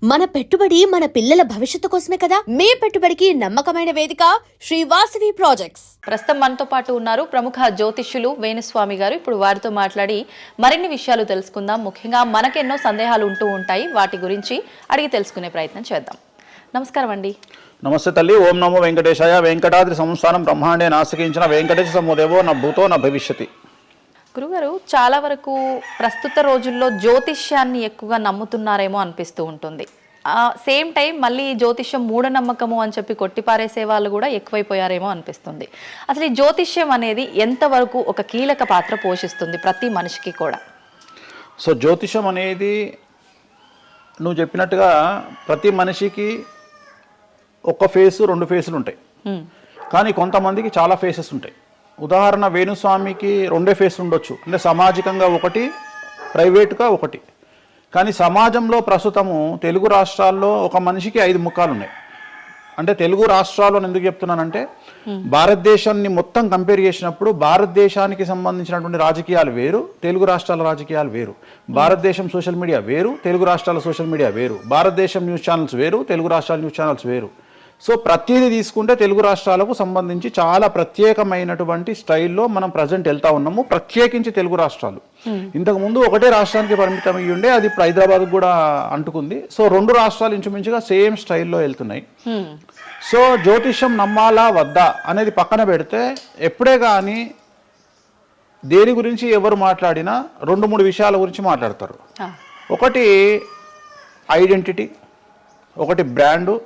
మన పెట్టుబడి మన పిల్లల భవిష్యత్తు కోసమే కదా. మీ పెట్టుబడికి నమ్మకమైన వేదిక శ్రీ వాసవి ప్రాజెక్ట్స్. ప్రస్తుతం మనతో పాటు ఉన్నారు ప్రముఖ జ్యోతిష్యులు వేణుస్వామి గారు. ఇప్పుడు వారితో మాట్లాడి మరిన్ని విషయాలు తెలుసుకుందాం. ముఖ్యంగా మనకెన్నో సందేహాలు ఉంటూ ఉంటాయి, వాటి గురించి అడిగి తెలుసుకునే ప్రయత్నం చేద్దాం. నమస్కారం అండి. నమస్తే తల్లి. ఓం నమో వెంకటేశాయ. వెంకటాద్రి సంస్థానం బ్రహ్మాండే నాసికించిన వెంకటేశ సమోదేవో నా భూతో నా భవిష్యతి. గురుగారు, చాలా వరకు ప్రస్తుత రోజుల్లో జ్యోతిష్యాన్ని ఎక్కువగా నమ్ముతున్నారేమో అనిపిస్తూ ఉంటుంది. సేమ్ టైం మళ్ళీ జ్యోతిష్యం మూఢనమ్మకము అని చెప్పి కొట్టిపారేసే వాళ్ళు కూడా ఎక్కువైపోయారేమో అనిపిస్తుంది. అసలు ఈ జ్యోతిష్యం అనేది ఎంతవరకు ఒక కీలక పాత్ర పోషిస్తుంది ప్రతి మనిషికి కూడా? సో జ్యోతిషం అనేది నువ్వు చెప్పినట్టుగా ప్రతి మనిషికి ఒక ఫేసు, రెండు ఫేసులు ఉంటాయి. కానీ కొంతమందికి చాలా ఫేసెస్ ఉంటాయి. ఉదాహరణ, వేణుస్వామికి రెండే ఫేస్ ఉండొచ్చు. అంటే సామాజికంగా ఒకటి, ప్రైవేట్గా ఒకటి. కానీ సమాజంలో ప్రస్తుతము తెలుగు రాష్ట్రాల్లో ఒక మనిషికి 5 ముఖాలు ఉన్నాయి. అంటే తెలుగు రాష్ట్రాల్లో ఎందుకు చెప్తున్నానంటే, భారతదేశాన్ని మొత్తం కంపేర్ చేసినప్పుడు భారతదేశానికి సంబంధించినటువంటి రాజకీయాలు వేరు, తెలుగు రాష్ట్రాల రాజకీయాలు వేరు. భారతదేశం సోషల్ మీడియా వేరు, తెలుగు రాష్ట్రాల సోషల్ మీడియా వేరు. భారతదేశం న్యూస్ ఛానల్స్ వేరు, తెలుగు రాష్ట్రాల న్యూస్ ఛానల్స్ వేరు. సో ప్రతిదీ తీసుకుంటే తెలుగు రాష్ట్రాలకు సంబంధించి చాలా ప్రత్యేకమైనటువంటి స్టైల్లో మనం ప్రజెంట్ వెళ్తా ఉన్నాము. ప్రత్యేకించి తెలుగు రాష్ట్రాలు ఇంతకు ముందు ఒకటే రాష్ట్రానికి పరిమితం అయ్యి ఉండే, అది ఇప్పుడు హైదరాబాద్ కూడా అంటుకుంది. సో 2 రాష్ట్రాలు ఇంచుమించుగా సేమ్ స్టైల్లో వెళ్తున్నాయి. సో జ్యోతిష్యం నమ్మాలా వద్దా అనేది పక్కన పెడితే, ఎప్పుడే కానీ దేని గురించి ఎవరు మాట్లాడినా 2-3 విషయాల గురించి మాట్లాడతారు. ఒకటి ఐడెంటిటీ, ఒకటి బ్రాండు,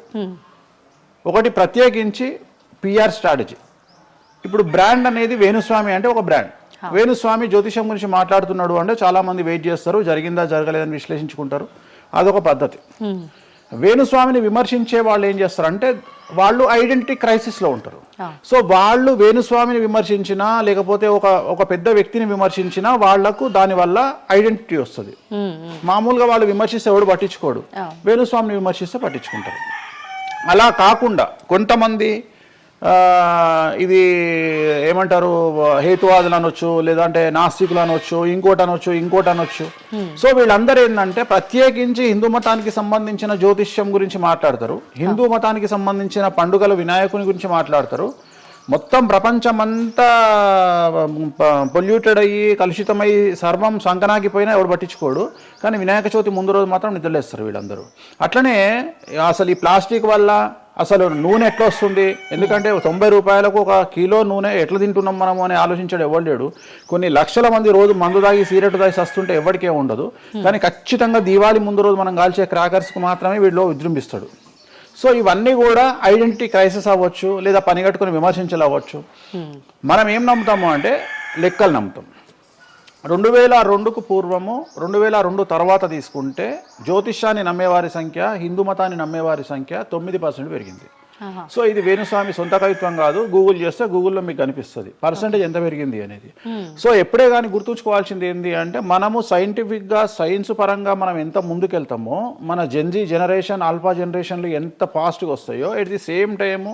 ఒకటి ప్రత్యేకించి పిఆర్ స్ట్రాటజీ. ఇప్పుడు బ్రాండ్ అనేది వేణుస్వామి అంటే ఒక బ్రాండ్. వేణుస్వామి జ్యోతిషం గురించి మాట్లాడుతున్నాడు అంటే చాలామంది వెయిట్ చేస్తారు, జరిగిందా జరగలేదని విశ్లేషించుకుంటారు. అదొక పద్ధతి. వేణుస్వామిని విమర్శించే వాళ్ళు ఏం చేస్తారంటే, వాళ్ళు ఐడెంటిటీ క్రైసిస్లో ఉంటారు. సో వాళ్ళు వేణుస్వామిని విమర్శించినా, లేకపోతే ఒక పెద్ద వ్యక్తిని విమర్శించినా వాళ్లకు దానివల్ల ఐడెంటిటీ వస్తుంది. మామూలుగా వాళ్ళు విమర్శిస్తే ఎవడు పట్టించుకోడు, వేణుస్వామిని విమర్శిస్తే పట్టించుకుంటారు. అలా కాకుండా కొంతమంది ఇది ఏమంటారు, హేతువాదులు అనొచ్చు, లేదంటే నాస్తికులు అనొచ్చు, ఇంకోటి అనొచ్చు. సో వీళ్ళందరూ ఏంటంటే ప్రత్యేకించి హిందూ మతానికి సంబంధించిన జ్యోతిష్యం గురించి మాట్లాడతారు, హిందూ మతానికి సంబంధించిన పండుగల వినాయకుని గురించి మాట్లాడతారు. మొత్తం ప్రపంచమంతా పొల్యూటెడ్ అయ్యి కలుషితమై సర్వం సంకనాగిపోయినా ఎవడు పట్టించుకోడు. కానీ వినాయక చవితి ముందు రోజు మాత్రం నిద్రలేస్తారు వీళ్ళందరూ. అట్లనే అసలు ఈ ప్లాస్టిక్ వల్ల అసలు నూనె ఎట్లా వస్తుంది? ఎందుకంటే 90 రూపాయలకు 1 కిలో నూనె ఎట్లా తింటున్నాం మనము అని ఆలోచించాడు ఎవరు లేడు. కొన్ని లక్షల మంది రోజు మందు తాగి సిగరెట్ తాగి వస్తుంటే ఎవరికే ఉండదు. కానీ ఖచ్చితంగా దీవాళి ముందు రోజు మనం కాల్చే క్రాకర్స్కి మాత్రమే వీళ్ళు విజృంభిస్తాడు. సో ఇవన్నీ కూడా ఐడెంటిటీ క్రైసిస్ అవ్వచ్చు, లేదా పని కట్టుకుని విమర్శించాలి అవ్వచ్చు. మనం ఏం నమ్ముతాము అంటే లెక్కలు నమ్ముతాం. 2002కు పూర్వము, 2002 తర్వాత తీసుకుంటే జ్యోతిష్యాన్ని నమ్మేవారి సంఖ్య, హిందూ మతాన్ని నమ్మేవారి సంఖ్య 9% పెరిగింది. సో ఇది వేణుస్వామి సొంత కవిత్వం కాదు. గూగుల్ చేస్తే గూగుల్లో మీకు కనిపిస్తుంది పర్సంటేజ్ ఎంత పెరిగింది అనేది. సో ఎప్పుడే కానీ గుర్తుంచుకోవాల్సింది ఏంటి అంటే, మనము సైంటిఫిక్గా సైన్స్ పరంగా మనం ఎంత ముందుకెళ్తామో, మన జెన్జీ జనరేషన్, ఆల్ఫా జనరేషన్లు ఎంత ఫాస్ట్గా వస్తాయో, ఎట్ ది సేమ్ టైము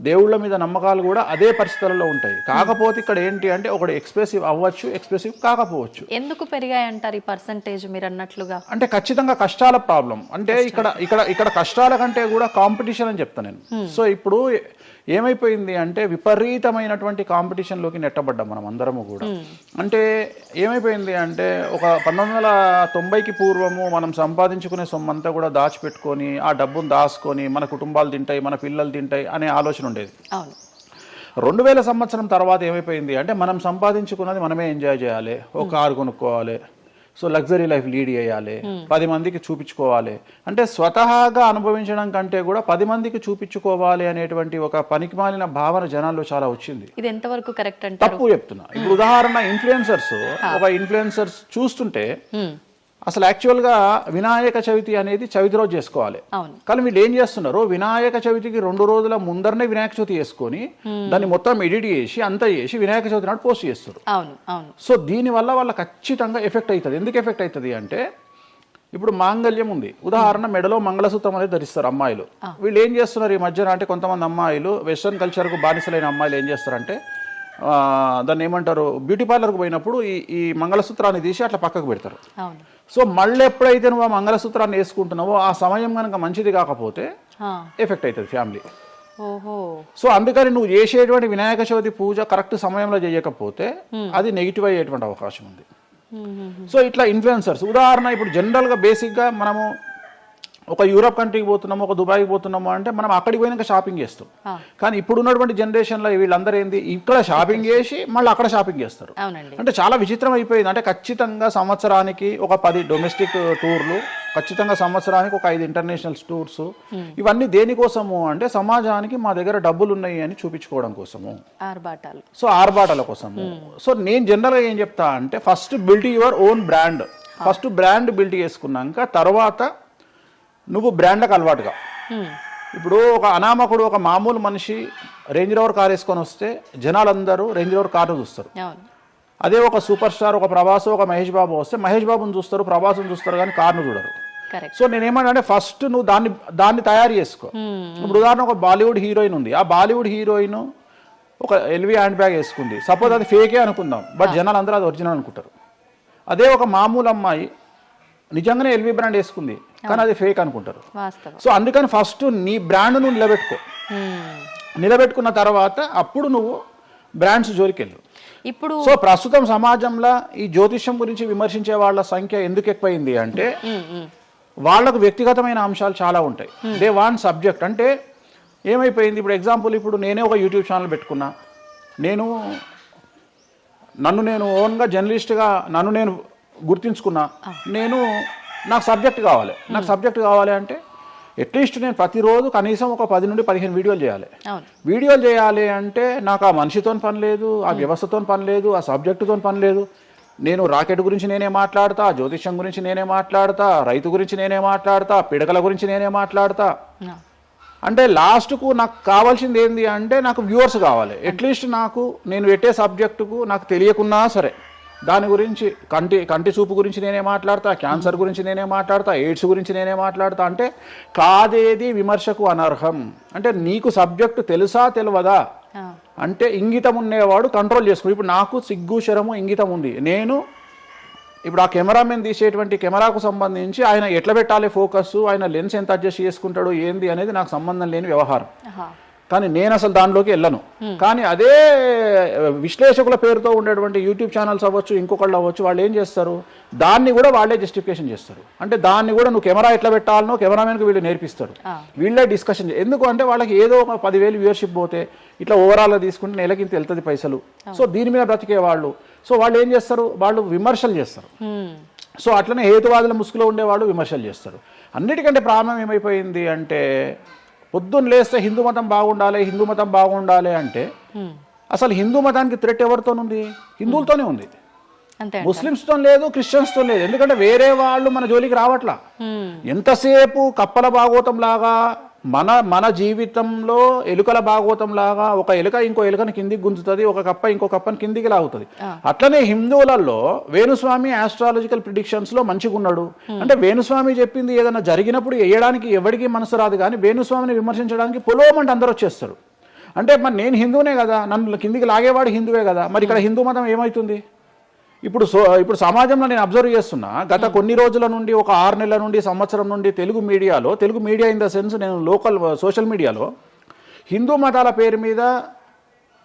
దేవుళ్ళ మీద నమ్మకాలు కూడా అదే పరిస్థితులలో ఉంటాయి. కాకపోతే ఇక్కడ ఏంటి అంటే, ఒకటి ఎక్స్ప్రెసివ్ అవ్వచ్చు, ఎక్స్ప్రెసివ్ కాకపోవచ్చు. ఎందుకు పెరిగాయి అంటారు ఈ పర్సంటేజ్ మీరు అన్నట్లుగా? అంటే ఖచ్చితంగా కష్టాల ప్రాబ్లం. అంటే ఇక్కడ కష్టాల కంటే కూడా కాంపిటీషన్ అని చెప్తాను నేను. సో ఇప్పుడు ఏమైపోయింది అంటే, విపరీతమైనటువంటి కాంపిటీషన్లోకి నెట్టబడ్డాం మనం అందరము కూడా. అంటే ఏమైపోయింది అంటే, ఒక 1990కి పూర్వము మనం సంపాదించుకునే సొమ్మంతా కూడా దాచిపెట్టుకొని, ఆ డబ్బును దాచుకొని మన కుటుంబాలు తింటాయి, మన పిల్లలు తింటాయి అనే ఆలోచన ఉండేది. 2000 సంవత్సరం తర్వాత ఏమైపోయింది అంటే, మనం సంపాదించుకున్నది మనమే ఎంజాయ్ చేయాలి, ఒక కారు కొనుక్కోవాలి, సో లగ్జరీ లైఫ్ లీడ్ చేయాలి, 10 మందికి చూపించుకోవాలి. అంటే స్వతహాగా అనుభవించడం కంటే కూడా 10 మందికి చూపించుకోవాలి అనేటువంటి ఒక పనికిమాలిన భావన జనాల్లో చాలా వచ్చింది. ఇది ఎంతవరకు కరెక్ట్ అంటే? తప్పు చెప్తున్నా. ఇప్పుడు ఉదాహరణ, ఇన్ఫ్లుయెన్సర్స్ చూస్తుంటే అసలు యాక్చువల్గా వినాయక చవితి అనేది చవితి రోజు చేసుకోవాలి. కానీ వీళ్ళు ఏం చేస్తున్నారు, వినాయక చవితికి 2 రోజుల ముందరనే వినాయక చవితి చేసుకొని దాన్ని మొత్తం ఎడిట్ చేసి అంతా చేసి వినాయక చవితి నాడు పోస్ట్ చేస్తారు. సో దీనివల్ల వాళ్ళ ఖచ్చితంగా ఎఫెక్ట్ అవుతుంది. ఎందుకు ఎఫెక్ట్ అవుతుంది అంటే, ఇప్పుడు మాంగళ్యం ఉంది. ఉదాహరణ, మెడలో మంగళసూత్రం అనేది ధరిస్తారు అమ్మాయిలు. వీళ్ళు ఏం చేస్తున్నారు ఈ మధ్యన అంటే, కొంతమంది అమ్మాయిలు వెస్ట్రన్ కల్చర్కు బానిసలైన అమ్మాయిలు ఏం చేస్తారంటే, దాన్ని ఏమంటారు, బ్యూటీ పార్లర్కి పోయినప్పుడు ఈ మంగళసూత్రాన్ని తీసి అట్లా పక్కకు పెడతారు. సో మళ్ళీ ఎప్పుడైతే నువ్వు ఆ మంగళసూత్రాన్ని వేసుకుంటున్నావో ఆ సమయం కనుక మంచిది కాకపోతే ఎఫెక్ట్ అవుతుంది ఫ్యామిలీ. ఓహో. సో అందుకని నువ్వు చేసేటువంటి వినాయక చవితి పూజ కరెక్ట్ సమయంలో చేయకపోతే అది నెగిటివ్ అయ్యేటువంటి అవకాశం ఉంది. సో ఇట్లా ఇన్ఫ్లుయెన్సర్స్, ఉదాహరణ ఇప్పుడు జనరల్గా బేసిక్గా మనము ఒక యూరోప్ కంట్రీకి పోతున్నాము, ఒక దుబాయ్కి పోతున్నాము అంటే మనం అక్కడికి పోయినాక షాపింగ్ చేస్తాం. కానీ ఇప్పుడు ఉన్నటువంటి జనరేషన్లో వీళ్ళందరూ ఏంది, ఇక్కడ షాపింగ్ చేసి మళ్ళీ అక్కడ షాపింగ్ చేస్తారు. అంటే చాలా విచిత్రం అయిపోయింది. అంటే ఖచ్చితంగా సంవత్సరానికి ఒక 10 డొమెస్టిక్ టూర్లు, ఖచ్చితంగా సంవత్సరానికి ఒక 5 ఇంటర్నేషనల్ టూర్స్. ఇవన్నీ దేనికోసము అంటే సమాజానికి మా దగ్గర డబ్బులు ఉన్నాయి అని చూపించుకోవడం కోసము, ఆర్భాటాలు. సో ఆర్భాటాల కోసము. సో నేను జనరల్గా ఏం చెప్తా అంటే first build your own brand. First brand build చేసుకున్నాక తర్వాత నువ్వు బ్రాండ్లకు అలవాటుగా. ఇప్పుడు ఒక అనామకుడు, ఒక మామూలు మనిషి రేంజ్ రోవర్ కార్ వేసుకొని వస్తే జనాలందరూ రేంజ్ రోవర్ కార్ను చూస్తారు. అదే ఒక సూపర్ స్టార్, ఒక ప్రభాస్, ఒక మహేష్ బాబు వస్తే మహేష్ బాబుని చూస్తారు, ప్రభాస్ని చూస్తారు, కానీ కార్ను చూడరు. సో నేనేమంటే ఫస్ట్ నువ్వు దాన్ని తయారు చేసుకో. ఇప్పుడు ఉదాహరణ ఒక బాలీవుడ్ హీరోయిన్ ఉంది, ఆ బాలీవుడ్ హీరోయిన్ ఒక ఎల్వి హ్యాండ్ బ్యాగ్ వేసుకుంది, సపోజ్ అది ఫేకే అనుకుందాం, బట్ జనాలు అందరూ అది ఒరిజినల్ అనుకుంటారు. అదే ఒక మామూలు అమ్మాయి నిజంగానే ఎల్వి బ్రాండ్ వేసుకుంది, కానీ అది ఫేక్ అనుకుంటారు. సో అందుకని ఫస్ట్ నీ బ్రాండ్ నువ్వు నిలబెట్టుకున్న తర్వాత అప్పుడు నువ్వు బ్రాండ్స్ జోలికి వెళ్ళు. ఇప్పుడు సో ప్రస్తుతం సమాజంలో ఈ జ్యోతిష్యం గురించి విమర్శించే వాళ్ళ సంఖ్య ఎందుకు ఎక్కువైంది అంటే వాళ్ళకు వ్యక్తిగతమైన అంశాలు చాలా ఉంటాయి. They want subject. అంటే ఏమైపోయింది, ఇప్పుడు ఎగ్జాంపుల్, ఇప్పుడు నేనే ఒక యూట్యూబ్ ఛానల్ పెట్టుకున్నా, నన్ను నేను ఓన్గా జర్నలిస్ట్గా నన్ను నేను గుర్తించుకున్నా, నాకు సబ్జెక్ట్ కావాలి. నాకు సబ్జెక్ట్ కావాలి అంటే అట్లీస్ట్ నేను ప్రతిరోజు కనీసం ఒక 10 నుండి 15 వీడియోలు చేయాలి. వీడియోలు చేయాలి అంటే నాకు ఆ మనిషితో పని లేదు, ఆ వ్యవస్థతో పని లేదు, ఆ సబ్జెక్టుతో పని లేదు. నేను రాకెట్ గురించి నేనే మాట్లాడతా, జ్యోతిష్యం గురించి నేనే మాట్లాడతా, రైతు గురించి నేనే మాట్లాడతా, పిడకల గురించి నేనే మాట్లాడతా. అంటే లాస్ట్కు నాకు కావాల్సింది ఏంది అంటే నాకు వ్యూవర్స్ కావాలి. అట్లీస్ట్ నేను పెట్టే సబ్జెక్టుకు నాకు తెలియకున్నా సరే దాని గురించి కంటి చూపు గురించి నేనే మాట్లాడతా, క్యాన్సర్ గురించి నేనే మాట్లాడతా, ఎయిడ్స్ గురించి నేనే మాట్లాడతా. అంటే కాదేది విమర్శకు అనర్హం. అంటే నీకు సబ్జెక్టు తెలుసా తెలియదా అంటే ఇంగితం ఉండేవాడు కంట్రోల్ చేసుకో. ఇప్పుడు నాకు సిగ్గు శరము ఇంగితం ఉంది. నేను ఇప్పుడు ఆ కెమెరామెన్ తీసేటువంటి కెమెరాకు సంబంధించి ఆయన ఎట్లా పెట్టాలి ఫోకస్, ఆయన లెన్స్ ఎంత అడ్జస్ట్ చేసుకుంటాడు ఏంది అనేది నాకు సంబంధం లేని వ్యవహారం. కానీ నేను అసలు దానిలోకి వెళ్ళను. కానీ అదే విశ్లేషకుల పేరుతో ఉండేటువంటి యూట్యూబ్ ఛానల్స్ అవ్వచ్చు, ఇంకొకళ్ళు అవ్వచ్చు, వాళ్ళు ఏం చేస్తారు, దాన్ని కూడా వాళ్ళే జస్టిఫికేషన్ చేస్తారు. అంటే దాన్ని కూడా నువ్వు కెమెరా ఎట్లా పెట్టాలనో కెమెరామెన్కి వీళ్ళు నేర్పిస్తారు, వీళ్ళే డిస్కషన్. ఎందుకు అంటే వాళ్ళకి ఏదో ఒక 10,000 వ్యూవర్షిప్ పోతే ఇట్లా ఓవరాల్గా తీసుకుంటే నెలకి ఇంత వెళ్తుంది పైసలు. సో దీని మీద బ్రతికే వాళ్ళు, సో వాళ్ళు ఏం చేస్తారు, వాళ్ళు విమర్శలు చేస్తారు. సో అట్లనే హేతువాదుల ముసుగులో ఉండేవాళ్ళు విమర్శలు చేస్తారు. అన్నిటికంటే ప్రాబ్లం ఏమైపోయింది అంటే పొద్దున్న లేస్తే హిందూ మతం బాగుండాలి అంటే అసలు హిందూ మతానికి థ్రెట్ ఎవరితోనుంది? హిందువులతోనే ఉంది, ముస్లిమ్స్తో లేదు, క్రిస్టియన్స్తో లేదు. ఎందుకంటే వేరే వాళ్ళు మన జోలికి రావట్లా. ఎంతసేపు కప్పల భాగవతం లాగా మన జీవితంలో ఎలుకల భాగవతం లాగా ఒక ఎలుక ఇంకో ఎలుకని కిందికి గుంజుతుంది, ఒక కప్ప ఇంకో కప్పని కిందికి లాగుతుంది. అట్లనే హిందువులలో వేణుస్వామి ఆస్ట్రాలజికల్ ప్రిడిక్షన్స్ లో మంచిగా ఉన్నాడు అంటే వేణుస్వామి చెప్పింది ఏదైనా జరిగినప్పుడు వేయడానికి ఎవరికి మనసు రాదు, కానీ వేణుస్వామిని విమర్శించడానికి పొలోమంటే అందరూ వచ్చేస్తారు. అంటే మరి నేను హిందువునే కదా, నన్ను కిందికి లాగేవాడు హిందువే కదా, మరి ఇక్కడ హిందూ మతం ఏమవుతుంది? ఇప్పుడు సమాజంలో నేను అబ్జర్వ్ చేస్తున్నా, గత కొన్ని రోజుల నుండి, ఒక 6 నెలల నుండి, సంవత్సరం నుండి Telugu media in the sense నేను లోకల్ సోషల్ మీడియాలో హిందూ మతాల పేరు మీద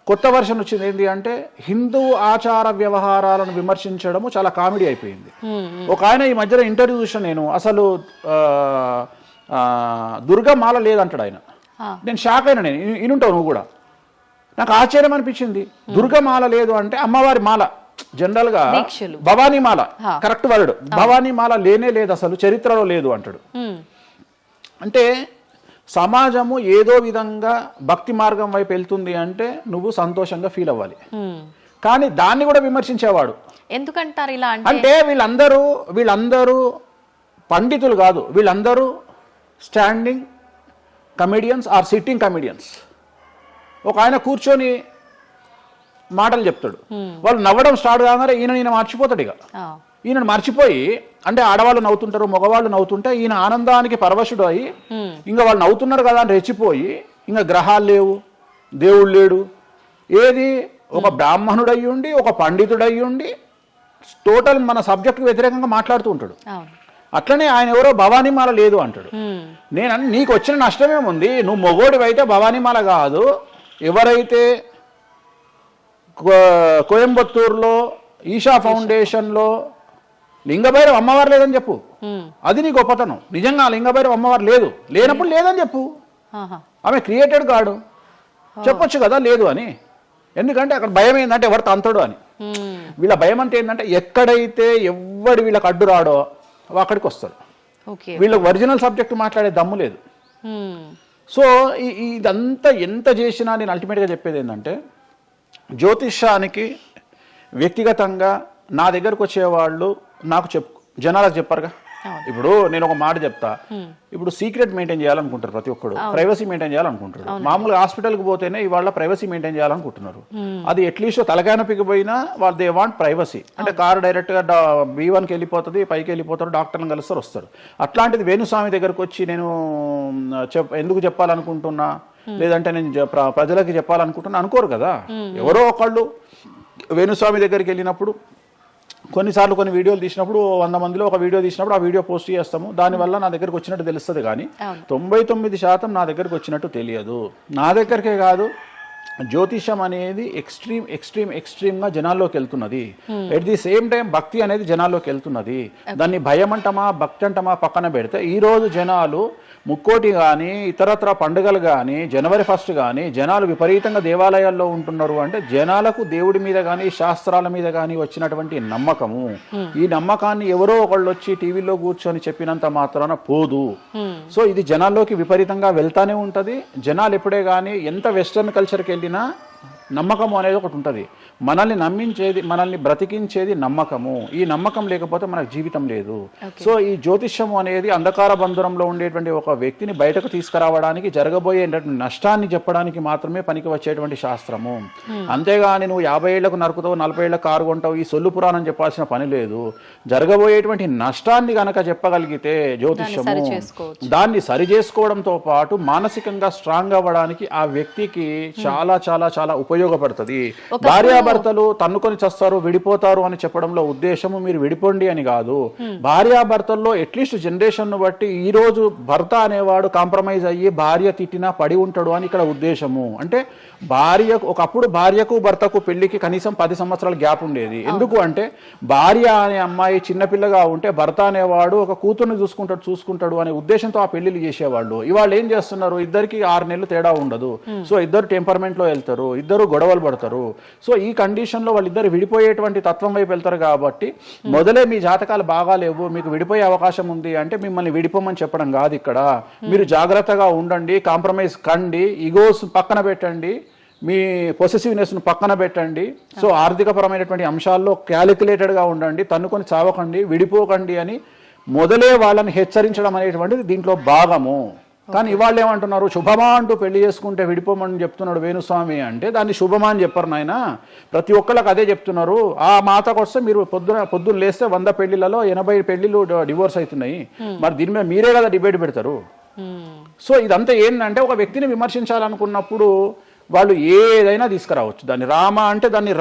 కొత్త వర్షన్ వచ్చింది. ఏంటి అంటే హిందూ ఆచార వ్యవహారాలను విమర్శించడము చాలా కామెడీ అయిపోయింది. ఒక ఆయన ఈ మధ్యలో ఇంటర్వ్యూ చూసిన నేను, అసలు దుర్గమాల లేదంటాడు ఆయన. నేను షాక్ అయినా, నేను ఇనుంటావు నువ్వు కూడా. నాకు ఆశ్చర్యం అనిపించింది. దుర్గమాల లేదు అంటే అమ్మవారి మాల, జనరల్ గా భవానీ మాల కరెక్ట్ వర్డ్, భవానీ మాల లేనే లేదు, అసలు చరిత్రలో లేదు అంటాడు. అంటే సమాజము ఏదో విధంగా భక్తి మార్గం వైపు వెళ్తుంది అంటే నువ్వు సంతోషంగా ఫీల్ అవ్వాలి, కానీ దాన్ని కూడా విమర్శించేవాడు ఎందుకంటారు ఇలా అంటే వీళ్ళందరూ పండితులు కాదు, వీళ్ళందరూ standing comedians or sitting comedians. ఒక ఆయన కూర్చొని మాటలు చెప్తాడు, వాళ్ళు నవ్వడం స్టార్ట్ కాగానే ఈయన మర్చిపోతాడు. ఈయనను మర్చిపోయి, అంటే ఆడవాళ్ళు నవ్వుతుంటారు, మగవాళ్ళు నవ్వుతుంటే ఈయన ఆనందానికి పరవశుడు అయ్యి ఇంకా వాళ్ళు నవ్వుతున్నారు కదా అని రెచ్చిపోయి ఇంకా గ్రహాలు లేవు, దేవుడు లేడు, ఏది ఒక బ్రాహ్మణుడయ్యుండి, ఒక పండితుడయ్యుండి టోటల్ మన సబ్జెక్ట్కి వ్యతిరేకంగా మాట్లాడుతూ ఉంటాడు. అవును. అట్లనే ఆయన ఎవరో భవానీమాల లేదు అంటాడు. నేను నీకు వచ్చిన నష్టమేముంది, నువ్వు మొగోడివైతే భవానీమాల కాదు, ఎవరైతే కోయంబత్తూరులో ఈషా ఫౌండేషన్లో లింగభైరవ అమ్మవారు లేదని చెప్పు, అది నీ గొప్పతనం. నిజంగా లింగభైరవ అమ్మవారు లేనప్పుడు లేదని చెప్పు. ఆమె క్రియేటెడ్ గాడు, చెప్పొచ్చు కదా లేదు అని. ఎందుకంటే అక్కడ భయం ఏంటంటే ఎవరు తంతడు అని. వీళ్ళ భయం అంటే ఏంటంటే ఎక్కడైతే ఎవడు వీళ్ళకి అడ్డు రాడో అక్కడికి వస్తాడు. వీళ్ళకి ఒరిజినల్ సబ్జెక్ట్ మాట్లాడే దమ్ము లేదు. సో ఇదంతా ఎంత చేసినా నేను అల్టిమేట్గా చెప్పేది ఏంటంటే, జ్యోతిష్యానికి వ్యక్తిగతంగా నా దగ్గరకు వచ్చేవాళ్ళు నాకు జనాలకు చెప్పారుగా. ఇప్పుడు నేను ఒక మాట చెప్తా, ఇప్పుడు సీక్రెట్ మెయింటైన్ చేయాలనుకుంటారు ప్రతి ఒక్కడు, ప్రైవసీ మెయింటైన్ చేయాలనుకుంటారు. మామూలుగా హాస్పిటల్కి పోతేనే ఇవాళ ప్రైవసీ మెయింటైన్ చేయాలనుకుంటున్నారు. అది అట్లీస్ట్ తలకాయనొప్పికి పోయినా వాళ్ళు దే వాంట్ ప్రైవసీ. అంటే కారు డైరెక్ట్గా B1కి వెళ్ళిపోతుంది, పైకి వెళ్ళిపోతారు, డాక్టర్ని కలుస్తారు, వస్తారు. అట్లాంటిది వేణుస్వామి దగ్గరకు వచ్చి నేను ఎందుకు చెప్పాలనుకుంటున్నా, లేదంటే నేను ప్రజలకి చెప్పాలనుకుంటున్నా అనుకోరు కదా. ఎవరో ఒకళ్ళు వేణుస్వామి దగ్గరికి వెళ్ళినప్పుడు కొన్నిసార్లు కొన్ని వీడియోలు తీసినప్పుడు 100 మందిలో ఒక వీడియో తీసినప్పుడు ఆ వీడియో పోస్ట్ చేస్తాము, దానివల్ల నా దగ్గరకు వచ్చినట్టు తెలుస్తుంది. కానీ 99% నా దగ్గరకు వచ్చినట్టు తెలియదు. నా దగ్గరికే కాదు, జ్యోతిషం అనేది ఎక్స్ట్రీమ్గా జనాల్లోకి వెళ్తున్నది. ఎట్ ది సేమ్ టైం భక్తి అనేది జనాల్లోకి వెళ్తున్నది. దాన్ని భయం అంటమా భక్తి అంటమా పక్కన పెడితే ఈరోజు జనాలు ముక్కోటి కానీ ఇతరత్ర పండుగలు కానీ జనవరి 1 కానీ జనాలు విపరీతంగా దేవాలయాల్లో ఉంటున్నారు. అంటే జనాలకు దేవుడి మీద కానీ శాస్త్రాల మీద కానీ వచ్చినటువంటి నమ్మకము, ఈ నమ్మకాన్ని ఎవరో ఒకళ్ళు వచ్చి టీవీలో కూర్చొని చెప్పినంత మాత్రాన పోదు. సో ఇది జనాల్లోకి విపరీతంగా వెళ్తానే ఉంటుంది. జనాలు ఎప్పుడే కానీ ఎంత వెస్టర్న్ కల్చర్కి వెళ్ళినా నమ్మకము అనేది ఒకటి ఉంటుంది. మనల్ని నమ్మించేది, మనల్ని బ్రతికించేది నమ్మకము. ఈ నమ్మకం లేకపోతే మనకు జీవితం లేదు. సో ఈ జ్యోతిష్యము అనేది అంధకార బంధురంలో ఉండేటువంటి ఒక వ్యక్తిని బయటకు తీసుకురావడానికి, జరగబోయే నష్టాన్ని చెప్పడానికి మాత్రమే పనికి వచ్చేటువంటి శాస్త్రము. అంతేగాని నువ్వు 50 ఏళ్లకు నరుకుతావు, 40 ఏళ్లకు కారు కొంటావు, ఈ సొల్లు పురాణం చెప్పాల్సిన పని లేదు. జరగబోయేటువంటి నష్టాన్ని గనక చెప్పగలిగితే జ్యోతిష్యము దాన్ని సరి చేసుకోవడంతో పాటు మానసికంగా స్ట్రాంగ్ అవ్వడానికి ఆ వ్యక్తికి చాలా చాలా చాలా ఉపయోగపడుతుంది. భార్యాభర్తలు తన్నుకొని చస్తారు, విడిపోతారు అని చెప్పడంలో ఉద్దేశము మీరు విడిపోండి అని కాదు. భార్యాభర్తల్లో అట్లీస్ట్ జనరేషన్ ను బట్టి ఈ రోజు భర్త అనేవాడు కాంప్రమైజ్ అయ్యి భార్య తిట్టినా పడి ఉంటాడు అని ఇక్కడ ఉద్దేశము. అంటే ఒకప్పుడు భార్యకు భర్తకు పెళ్లికి కనీసం 10 సంవత్సరాల గ్యాప్ ఉండేది. ఎందుకు అంటే భార్య అనే అమ్మాయి చిన్నపిల్లగా ఉంటే భర్త అనేవాడు ఒక కూతుర్ని చూసుకుంటాడు అనే ఉద్దేశంతో ఆ పెళ్లిళ్ళు చేసేవాళ్ళు. ఇవాళ ఏం చేస్తున్నారు, ఇద్దరికి 6 నెలలు తేడా ఉండదు. సో ఇద్దరు టెంపర్మెంట్ లో వెళ్తారు, ఇద్దరు గొడవలు పడతారు. సో ఈ కండిషన్లో వాళ్ళిద్దరు విడిపోయేటువంటి తత్వం వైపు వెళ్తారు. కాబట్టి మొదలే మీ జాతకాలు బాగాలేవు, మీకు విడిపోయే అవకాశం ఉంది అంటే మిమ్మల్ని విడిపోమని చెప్పడం కాదు. ఇక్కడ మీరు జాగ్రత్తగా ఉండండి, కాంప్రమైజ్ కండి, ఈగోస్ పక్కన పెట్టండి, మీ పొసెసివ్నెస్ను పక్కన పెట్టండి. సో ఆర్థికపరమైనటువంటి అంశాల్లో క్యాలిక్యులేటెడ్గా ఉండండి, తన్నుకొని చావకండి, విడిపోకండి అని మొదలే వాళ్ళని హెచ్చరించడం అనేటువంటిది దీంట్లో భాగము. కానీ ఇవాళ్ళు ఏమంటున్నారు, శుభమా అంటూ పెళ్లి చేసుకుంటే విడిపోమని చెప్తున్నాడు వేణుస్వామి అంటే దాన్ని శుభమా అని చెప్పరు నాయన. ప్రతి ఒక్కళ్ళకి అదే చెప్తున్నారు. ఆ మాతకు వస్తే మీరు పొద్దున్న లేస్తే 100 పెళ్లిలలో 80 పెళ్లిళ్ళు డివోర్స్ అవుతున్నాయి. మరి దీని మీద మీరే కదా డిబేట్ పెడతారు. సో ఇదంతా ఏంటంటే ఒక వ్యక్తిని విమర్శించాలనుకున్నప్పుడు వాళ్ళు ఏదైనా తీసుకురావచ్చు. దాన్ని రామ అంటే దాన్ని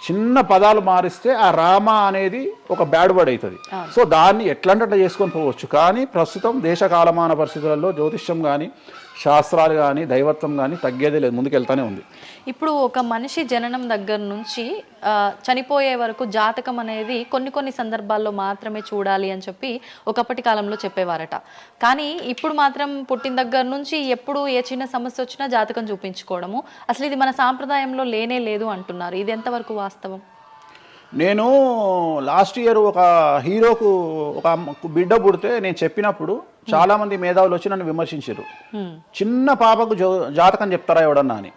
చిన్న పదాలు మారిస్తే ఆ రామ అనేది ఒక బ్యాడ్ వర్డ్ అవుతుంది. సో దాన్ని ఎట్లంటే చేసుకొని పోవచ్చు. కానీ ప్రస్తుతం దేశ కాలమాన పరిస్థితులలో జ్యోతిష్యం కానీ శాస్త్రాలు కానీ దైవత్వం కానీ తగ్గేదే లేదు, ముందుకెళ్తానే ఉంది. ఇప్పుడు ఒక మనిషి జననం దగ్గర నుంచి చనిపోయే వరకు జాతకం అనేది కొన్ని సందర్భాల్లో మాత్రమే చూడాలి అని చెప్పి ఒకప్పటి కాలంలో చెప్పేవారట. కానీ ఇప్పుడు మాత్రం పుట్టిన దగ్గర నుంచి ఎప్పుడు ఏ చిన్న సమస్య వచ్చినా జాతకం చూపించుకోవడము, అసలు ఇది మన సాంప్రదాయంలో లేనే లేదు అంటున్నారు. ఇది ఎంతవరకు వాస్తవం? నేను లాస్ట్ ఇయర్ ఒక హీరోకు ఒక బిడ్డ పుడితే నేను చెప్పినప్పుడు చాలా మంది మేధావులు వచ్చి నన్ను విమర్శించారు. చిన్న పాపకు జాతకం చెప్తారా ఎవడన్నా అని.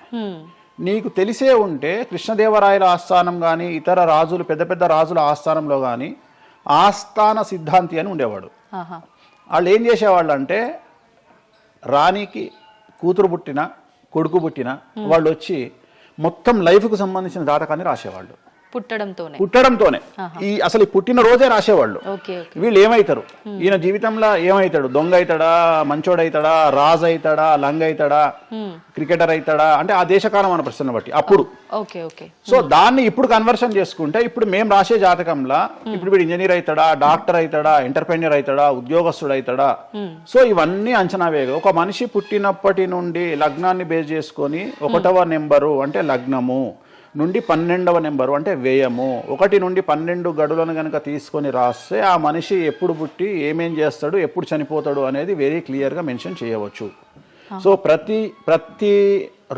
నీకు తెలిసే ఉంటే కృష్ణదేవరాయల ఆస్థానం కానీ ఇతర రాజులు పెద్ద రాజుల ఆస్థానంలో కానీ ఆస్థాన సిద్ధాంతి అని ఉండేవాడు. వాళ్ళు ఏం చేసేవాళ్ళు అంటే రాణికి కూతురు పుట్టిన కొడుకు పుట్టిన వాళ్ళు వచ్చి మొత్తం లైఫ్కు సంబంధించిన జాతకాన్ని రాసేవాళ్ళు. పుట్టడంతోనే ఈ అసలు పుట్టిన రోజే రాసేవాళ్ళు. వీళ్ళు ఏమైతారు, ఈయన జీవితంలో ఏమైతాడు, దొంగ అవుతాడా, మంచోడు అవుతాడా, రాజు అవుతాడా, లంగ అవుతాడా, క్రికెటర్ అవుతాడా అంటే ఆ దేశకాలమాన ప్రశ్నను బట్టి అప్పుడు. Okay okay. సో దాన్ని ఇప్పుడు కన్వర్షన్ చేసుకుంటే ఇప్పుడు మేము రాసే జాతకంలో ఇప్పుడు వీడు ఇంజనీర్ అవుతాడా, డాక్టర్ అవుతాడా, ఎంటర్ప్రెన్యూర్ అవుతాడా, ఉద్యోగస్తుడు అవుతాడా, సో ఇవన్నీ అంచనా వేగ. ఒక మనిషి పుట్టినప్పటి నుండి లగ్నాన్ని బేస్ చేసుకొని 1వ నెంబరు అంటే లగ్నము నుండి 12వ నెంబరు అంటే వ్యయము, 1 నుండి 12 గడులను కనుక తీసుకొని రాస్తే ఆ మనిషి ఎప్పుడు పుట్టి ఏమేం చేస్తాడు, ఎప్పుడు చనిపోతాడు అనేది వెరీ క్లియర్గా మెన్షన్ చేయవచ్చు. సో ప్రతి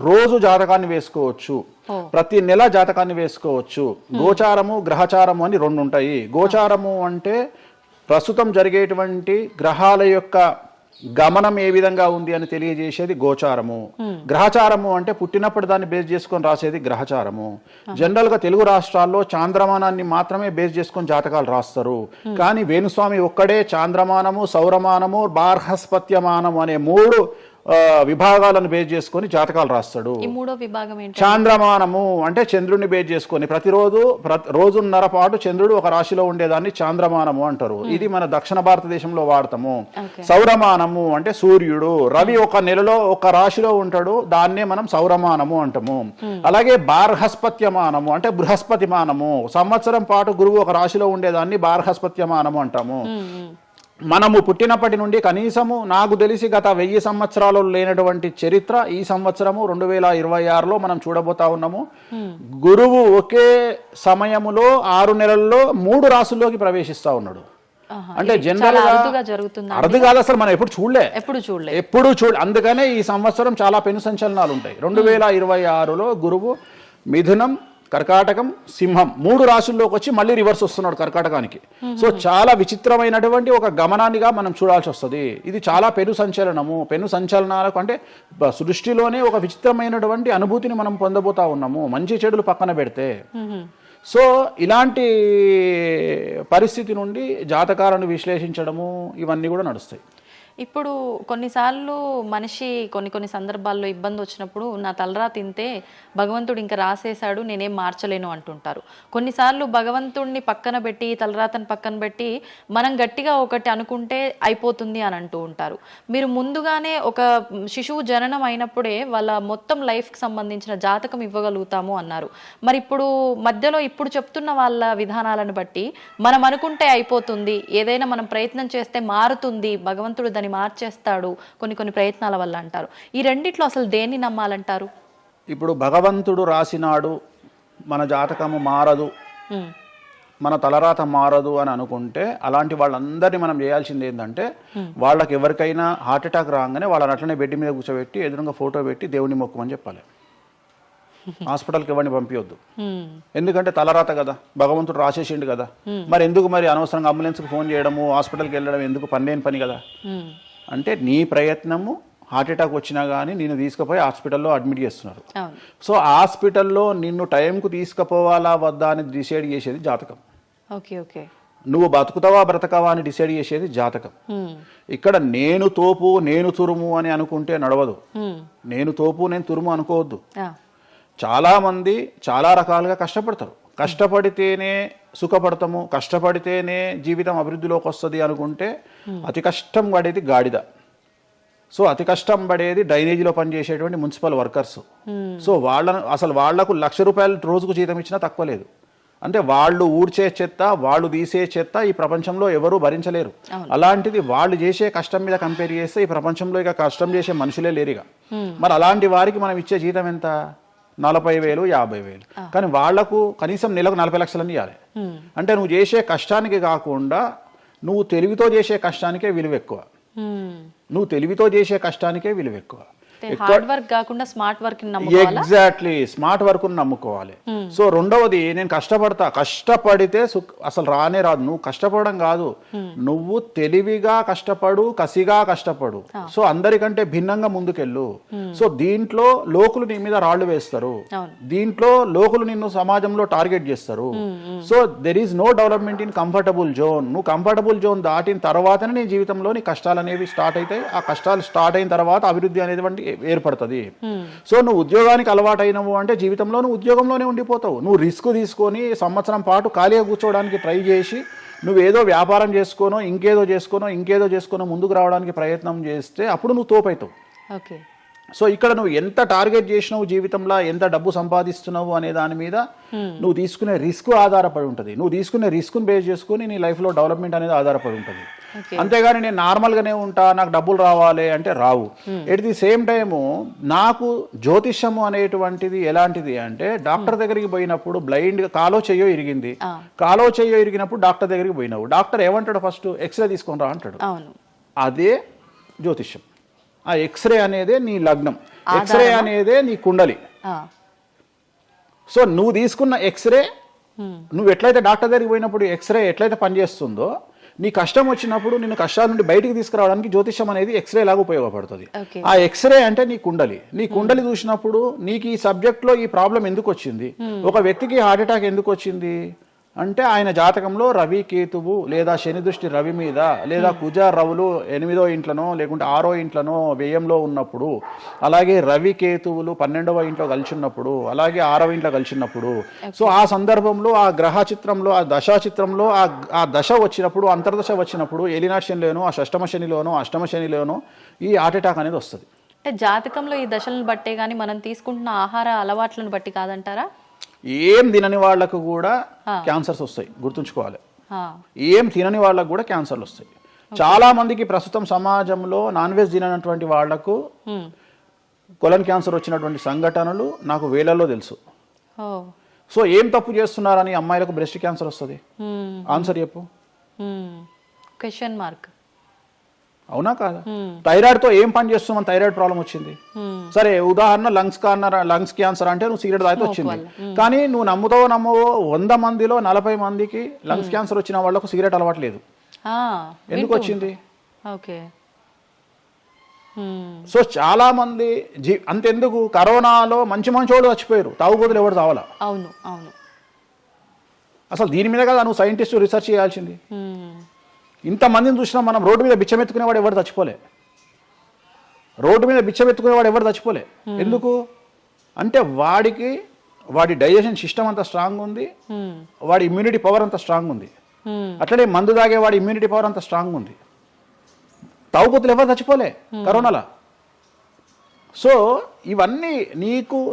రోజు జాతకాన్ని వేసుకోవచ్చు, ప్రతి నెల జాతకాన్ని వేసుకోవచ్చు. గోచారము గ్రహచారము అని 2 ఉంటాయి. గోచారము అంటే ప్రస్తుతం జరిగేటువంటి గ్రహాల యొక్క గమనం ఏ విధంగా ఉంది అని తెలియజేసేది గోచారము. గ్రహచారము అంటే పుట్టినప్పుడు దాన్ని బేస్ చేసుకొని రాసేది గ్రహచారము. జనరల్ గా తెలుగు రాష్ట్రాల్లో చాంద్రమానాన్ని మాత్రమే బేస్ చేసుకొని జాతకాలు రాస్తారు. కానీ వేణుస్వామి ఒక్కడే చాంద్రమానము, సౌరమానము, బార్హస్పత్యమానము అనే 3 విభాగాలను బేస్ చేసుకొని జాతకాలు రాస్తాడు. ఈ మూడో విభాగం ఏంటి? చాంద్రమానము అంటే చంద్రుడిని బేస్ చేసుకొని ప్రతిరోజు రోజున్నర పాటు చంద్రుడు ఒక రాశిలో ఉండేదాన్ని చాంద్రమానము అంటారు. ఇది మన దక్షిణ భారతదేశంలో వాడతాము. సౌరమానము అంటే సూర్యుడు, రవి ఒక నెలలో ఒక రాశిలో ఉంటాడు, దాన్నే మనం సౌరమానము అంటాము. అలాగే బార్హస్పత్యమానము అంటే బృహస్పతిమానము, సంవత్సరం పాటు గురువు ఒక రాశిలో ఉండేదాన్ని బార్హస్పత్యమానము అంటాము. మనము పుట్టినప్పటి నుండి కనీసము నాకు తెలిసి గత 1000 సంవత్సరాలు లేనటువంటి చరిత్ర ఈ సంవత్సరము 2026లో మనం చూడబోతా ఉన్నాము. గురువు ఒకే సమయములో 6 నెలల్లో 3 రాసుల్లోకి ప్రవేశిస్తా ఉన్నాడు. అంటే జనరల్ అరుదు కాదు, అసలు మనం ఎప్పుడు చూడలే. అందుకనే ఈ సంవత్సరం చాలా పెను సంచలనాలు ఉంటాయి. 2026లో గురువు మిథునం, కర్కాటకం, సింహం 3 రాశుల్లోకి వచ్చి మళ్ళీ రివర్స్ వస్తున్నాడు కర్కాటకానికి. సో చాలా విచిత్రమైనటువంటి ఒక గమనాన్నిగా మనం చూడాల్సి వస్తుంది. ఇది చాలా పెను సంచలనాలకు అంటే సృష్టిలోనే ఒక విచిత్రమైనటువంటి అనుభూతిని మనం పొందబోతా ఉన్నాము, మంచి చెడులు పక్కన పెడితే. సో ఇలాంటి పరిస్థితి నుండి జాతకాలను విశ్లేషించడము ఇవన్నీ కూడా నడుస్తాయి. ఇప్పుడు కొన్నిసార్లు మనిషి కొన్ని సందర్భాల్లో ఇబ్బంది వచ్చినప్పుడు నా తలరా తింటే భగవంతుడు ఇంకా రాసేశాడు, నేనేం మార్చలేను అంటుంటారు. కొన్నిసార్లు భగవంతుడిని పక్కన పెట్టి, తలరాతను పక్కన పెట్టి మనం గట్టిగా ఒకటి అనుకుంటే అయిపోతుంది అని అంటూ ఉంటారు. మీరు ముందుగానే ఒక శిశువు జననం అయినప్పుడే వాళ్ళ మొత్తం లైఫ్కి సంబంధించిన జాతకం ఇవ్వగలుగుతాము అన్నారు. మరి ఇప్పుడు మధ్యలో ఇప్పుడు చెప్తున్న వాళ్ళ విధానాలను బట్టి మనం అనుకుంటే అయిపోతుంది, ఏదైనా మనం ప్రయత్నం చేస్తే మారుతుంది, భగవంతుడు దాన్ని మార్చేస్తాడు కొన్ని ప్రయత్నాల వల్ల అంటారు. ఈ రెండిట్లో అసలు దేన్ని నమ్మాలంటారు? ఇప్పుడు భగవంతుడు రాసినాడు, మన జాతకము మారదు, మన తలరాత మారదు అని అనుకుంటే అలాంటి వాళ్ళందరినీ మనం చేయాల్సింది ఏంటంటే వాళ్ళకి ఎవరికైనా హార్ట్ అటాక్ రాగానే వాళ్ళని అట్లనే బెడ్ మీద కూర్చోబెట్టి ఎదురుగా ఫోటో పెట్టి దేవుని మొక్కమని చెప్పాలి. హాస్పిటల్కి ఎవరిని పంపించొద్దు. ఎందుకంటే తలరాత కదా, భగవంతుడు రాసేసిండు కదా. మరి ఎందుకు మరి అనవసరంగా అంబులెన్స్కి ఫోన్ చేయడము, హాస్పిటల్కి వెళ్ళడం ఎందుకు? పని పని కదా. అంటే నీ ప్రయత్నము హార్ట్ అటాక్ వచ్చినా కానీ నిన్ను తీసుకుపోయి హాస్పిటల్లో అడ్మిట్ చేస్తున్నారు. సో హాస్పిటల్లో నిన్ను టైంకు తీసుకుపోవాలా వద్దా అని డిసైడ్ చేసేది జాతకం. నువ్వు బతుకుతావా బ్రతకవా అని డిసైడ్ చేసేది జాతకం. ఇక్కడ నేను తోపు నేను తురుము అని అనుకుంటే నడవదు. నేను తోపు నేను తురుము అనుకోవద్దు. చాలా మంది చాలా రకాలుగా కష్టపడతారు. కష్టపడితేనే సుఖపడతాము, కష్టపడితేనే జీవితం అభివృద్ధిలోకి వస్తుంది అనుకుంటే అతి కష్టం పడేది గాడిద. సో అతి కష్టం పడేది డ్రైనేజీలో పనిచేసేటువంటి మున్సిపల్ వర్కర్స్. సో వాళ్లకు ₹1,00,000 రోజుకు జీతం ఇచ్చినా తక్కువ లేదు. అంటే వాళ్ళు ఊడ్చే చెత్త, వాళ్ళు తీసే చెత్త ఈ ప్రపంచంలో ఎవరూ భరించలేరు. అలాంటిది వాళ్ళు చేసే కష్టం మీద కంపేర్ చేస్తే ఈ ప్రపంచంలో ఇక కష్టం చేసే మనుషులే లేరుగా. మరి అలాంటి వారికి మనం ఇచ్చే జీతం ఎంత? 40,000, 50,000. కానీ వాళ్లకు కనీసం నెలకు 40 లక్షలని ఇవ్వాలి. అంటే నువ్వు చేసే కష్టానికి కాకుండా నువ్వు తెలివితో చేసే కష్టానికే విలువ ఎక్కువ. ఎగ్జాక్ట్లీ, స్మార్ట్ వర్క్ నమ్ముకోవాలి. సో రెండవది, నేను కష్టపడితే అసలు రానే రాదు. నువ్వు కష్టపడడం కాదు, నువ్వు తెలివిగా కష్టపడు, కసిగా కష్టపడు. సో అందరికంటే భిన్నంగా ముందుకెళ్ళు. సో దీంట్లో లోకులు నీ మీద రాళ్లు వేస్తారు, దీంట్లో లోకులు నిన్ను సమాజంలో టార్గెట్ చేస్తారు. So there is no development in comfortable zone. నువ్వు కంఫర్టబుల్ జోన్ దాటిన తర్వాతనే నీ జీవితంలో నీ కష్టాలు అనేవి స్టార్ట్ అవుతాయి. ఆ కష్టాలు స్టార్ట్ అయిన తర్వాత అభివృద్ధి అనేది ఏర్పడుతుంది. సో నువ్వు ఉద్యోగానికి అలవాటైనవు అంటే జీవితంలో నువ్వు ఉద్యోగంలోనే ఉండిపోతావు. నువ్వు రిస్క్ తీసుకొని సంవత్సరం పాటు ఖాళీగా కూర్చోవడానికి ట్రై చేసి నువ్వేదో వ్యాపారం చేసుకోనో ఇంకేదో చేసుకోనో ముందుకు రావడానికి ప్రయత్నం చేస్తే అప్పుడు నువ్వు తోపవుతావు. సో ఇక్కడ నువ్వు ఎంత టార్గెట్ చేసినావు జీవితంలో, ఎంత డబ్బు సంపాదిస్తున్నావు అనే దాని మీద నువ్వు తీసుకునే రిస్క్ ఆధారపడి ఉంటుంది. నువ్వు తీసుకునే రిస్క్ను బేస్ చేసుకుని నీ లైఫ్లో డెవలప్మెంట్ అనేది ఆధారపడి ఉంటుంది. అంతేగాని నేను నార్మల్గానే ఉంటా, నాకు డబ్బులు రావాలి అంటే రావు. ఎట్ ది సేమ్ టైము నాకు జ్యోతిష్యము అనేటువంటిది ఎలాంటిది అంటే, డాక్టర్ దగ్గరికి పోయినప్పుడు బ్లైండ్గా కాలో చెయ్యో ఇరిగింది, కాలో చెయ్యో ఇరిగినప్పుడు డాక్టర్ దగ్గరికి పోయినావు, డాక్టర్ ఏమంటాడు, ఫస్ట్ ఎక్స్రే తీసుకొని రా అంటాడు. అదే జ్యోతిష్యం. ఆ ఎక్స్రే అనేదే నీ లగ్నం, ఎక్స్రే అనేదే నీ కుండలి. సో నువ్వు తీసుకున్న ఎక్స్రే, నువ్వు ఎట్లయితే డాక్టర్ దగ్గరికి పోయినప్పుడు ఎక్స్రే ఎట్లయితే పనిచేస్తుందో, నీ కష్టం వచ్చినప్పుడు నిన్ను కష్టాల నుండి బయటికి తీసుకురావడానికి జ్యోతిష్యం అనేది ఎక్స్రే లాగా ఉపయోగపడుతుంది. ఆ ఎక్స్రే అంటే నీ కుండలి. నీ కుండలి చూసినప్పుడు నీకు ఈ సబ్జెక్ట్లో ఈ ప్రాబ్లం ఎందుకు వచ్చింది, ఒక వ్యక్తికి హార్ట్ అటాక్ ఎందుకు వచ్చింది అంటే ఆయన జాతకంలో రవి కేతువు లేదా శని దృష్టి రవి మీద, లేదా కుజ రవులు 8వ ఇంట్లోనో లేకుంటే 6వ ఇంట్లోనో వ్యయంలో ఉన్నప్పుడు, అలాగే రవి కేతువులు 12వ ఇంట్లో కలిసి ఉన్నప్పుడు, అలాగే 6వ ఇంట్లో కలిసి ఉన్నప్పుడు, సో ఆ సందర్భంలో ఆ గ్రహ చిత్రంలో, ఆ దశా చిత్రంలో ఆ దశ వచ్చినప్పుడు, అంతర్దశ వచ్చినప్పుడు, ఏలినాటి శనిలోనో, ఆ షష్టమ శనిలోనో, అష్టమ శనిలోనో ఈ హార్ట్ అటాక్ అనేది వస్తుంది. అంటే జాతకంలో ఈ దశలను బట్టే కానీ మనం తీసుకుంటున్న ఆహార అలవాట్లను బట్టి కాదంటారా? ఏం తినని వాళ్ళకు కూడా క్యాన్సర్స్ వస్తాయి, గుర్తుంచుకోవాలి. ఏం తినని వాళ్ళకు కూడా క్యాన్సర్లు వస్తాయి. చాలా మందికి ప్రస్తుతం సమాజంలో నాన్ వెజ్ తిననటువంటి వాళ్లకు కొలన్ క్యాన్సర్ వచ్చినటువంటి సంఘటనలు నాకు వేలల్లో తెలుసు. సో ఏం తప్పు చేస్తున్నారని అమ్మాయిలకు బ్రెస్ట్ క్యాన్సర్ వస్తుంది? ఆన్సర్ చెప్పు. Question mark. అవునా కాదా? థైరాయిడ్తో ఏం పని చేస్తున్నాం, థైరాయిడ్ ప్రాబ్లం వచ్చింది. సరే ఉదాహరణ లంగ్స్ క్యాన్సర్ అంటే నువ్వు సిగరెట్ తాగితే వచ్చింది. కానీ నువ్వు నమ్ముతావో నమ్మవో 100 మందిలో 40 మందికి లంగ్స్ క్యాన్సర్ వచ్చిన వాళ్ళకు సిగరెట్ అలవాట్లేదు. ఎందుకు వచ్చింది? సో చాలా మంది అంతెందుకు, కరోనాలో మంచి వాళ్ళు చచ్చిపోయారు, తాగుబోతులు ఎవరు తావాలా? అవును అవును. అసలు దీని మీద కదా నువ్వు సైంటిస్ట్ రీసెర్చ్ చేయాల్సింది. ఇంతమందిని చూసినా మనం రోడ్డు మీద బిచ్చమెత్తుకునేవాడు ఎవరు చచ్చిపోలే, రోడ్డు మీద బిచ్చమెత్తుకునేవాడు ఎవరు చచ్చిపోలే. ఎందుకు అంటే వాడి డైజెషన్ సిస్టమ్ అంత స్ట్రాంగ్ ఉంది, వాడి ఇమ్యూనిటీ పవర్ అంత స్ట్రాంగ్ ఉంది. అట్లనే మందు తాగే వాడి ఇమ్యూనిటీ పవర్ అంత స్ట్రాంగ్ ఉంది. తాగుబోతులు ఎవరు చచ్చిపోలే కరోనాలో. సో ఇవన్నీ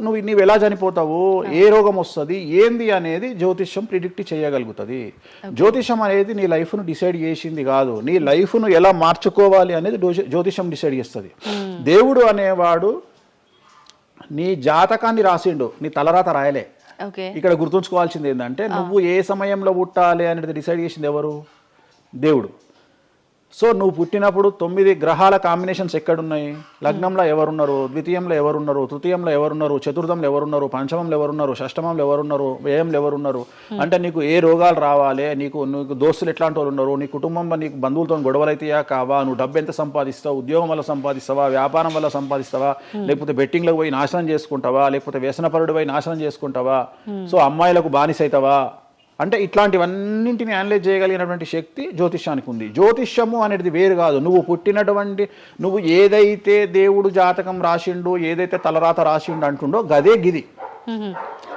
నువ్వు ఎలా చనిపోతావు, ఏ రోగం వస్తుంది, ఏంది అనేది జ్యోతిష్యం ప్రిడిక్ట్ చేయగలుగుతుంది. జ్యోతిష్యం అనేది నీ లైఫ్ను డిసైడ్ చేసింది కాదు, నీ లైఫ్ను ఎలా మార్చుకోవాలి అనేది జ్యోతిష్యం డిసైడ్ చేస్తుంది. దేవుడు అనేవాడు నీ జాతకాన్ని రాసిండు, నీ తలరాత రాయలే. ఇక్కడ గుర్తుంచుకోవాల్సింది ఏంటంటే, నువ్వు ఏ సమయంలో పుట్టాలి అనేది డిసైడ్ చేసింది ఎవరు? దేవుడు. సో నువ్వు పుట్టినప్పుడు 9 గ్రహాల కాంబినేషన్స్ ఎక్కడున్నాయి? లగ్నంలో ఎవరున్నారు, ద్వితీయంలో ఎవరున్నారు, తృతీయంలో ఎవరున్నారు, చతుర్థంలో ఎవరున్నారు, పంచమంలో ఎవరున్నారు, షష్టమంలో ఎవరున్నారు, వ్యయంలో ఎవరున్నారు. అంటే నీకు ఏ రోగాలు రావాలి, నీకు దోస్తులు ఎట్లాంటి వాళ్ళు ఉన్నారు, నీ కుటుంబంలో నీకు బంధువులతో గొడవలు అయితేయా కావా, నువ్వు డబ్బు ఎంత సంపాదిస్తావు, ఉద్యోగం వల్ల సంపాదిస్తావా, వ్యాపారం వల్ల సంపాదిస్తావా, లేకపోతే బెట్టింగ్లకు పోయి నాశనం చేసుకుంటావా, లేకపోతే వ్యసనపరుడు పోయి నాశనం చేసుకుంటావా, సో అమ్మాయిలకు బానిసైతావా, అంటే ఇట్లాంటివన్నింటిని అనలైజ్ చేయగలిగినటువంటి శక్తి జ్యోతిష్యానికి ఉంది. జ్యోతిష్యము అనేది వేరు కాదు, నువ్వు ఏదైతే దేవుడు జాతకం రాసిండు, ఏదైతే తలరాత రాసిండు అంటుండో గదే గిది.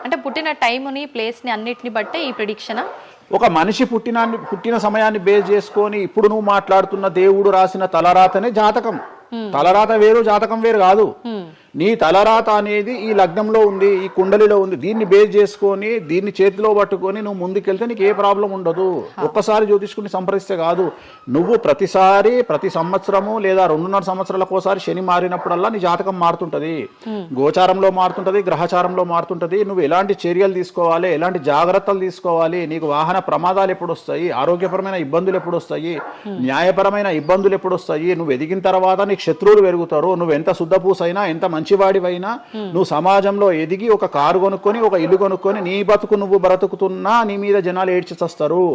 అంటే పుట్టిన టైముని, ప్లేస్ని అన్నిటిని బట్టే ఈ ప్రిడిక్షన్. ఒక మనిషి పుట్టిన సమయాన్ని బేస్ చేసుకొని ఇప్పుడు నువ్వు మాట్లాడుతున్న దేవుడు రాసిన తలరాతనే జాతకం. తలరాత వేరు, జాతకం వేరు కాదు. నీ తలరాత అనేది ఈ లగ్నంలో ఉంది, ఈ కుండలిలో ఉంది. దీన్ని బేస్ చేసుకొని, దీన్ని చేతిలో పట్టుకొని నువ్వు ముందుకెళ్తే నీకు ఏ ప్రాబ్లం ఉండదు. ఒక్కసారి జ్యోతిష్కుని సంప్రదిస్తే కాదు, నువ్వు ప్రతి సంవత్సరము లేదా 2.5 సంవత్సరాలకు ఒకసారి శని మారినప్పుడల్లా నీ జాతకం మారుతుంటది. గోచారంలో మారుతుంటది, గ్రహచారంలో మారుతుంటది. నువ్వు ఎలాంటి చర్యలు తీసుకోవాలి, ఎలాంటి జాగ్రత్తలు తీసుకోవాలి, నీకు వాహన ప్రమాదాలు ఎప్పుడు వస్తాయి, ఆరోగ్యపరమైన ఇబ్బందులు ఎప్పుడు వస్తాయి, న్యాయపరమైన ఇబ్బందులు ఎప్పుడు వస్తాయి, నువ్వు ఎదిగిన తర్వాత నీకు శత్రువులు పెరుగుతారు. నువ్వు ఎంత శుద్ధపూసైనా, ఎంత మంచివాడివైనా, నువ్వు సమాజంలో ఎదిగి ఒక కారు కొనుక్కొని, ఒక ఇల్లు కొనుక్కొని, నీ బతుకు నువ్వు బ్రతుకుతున్నా నీ మీద జనాలు ఏడ్చి చస్తారు.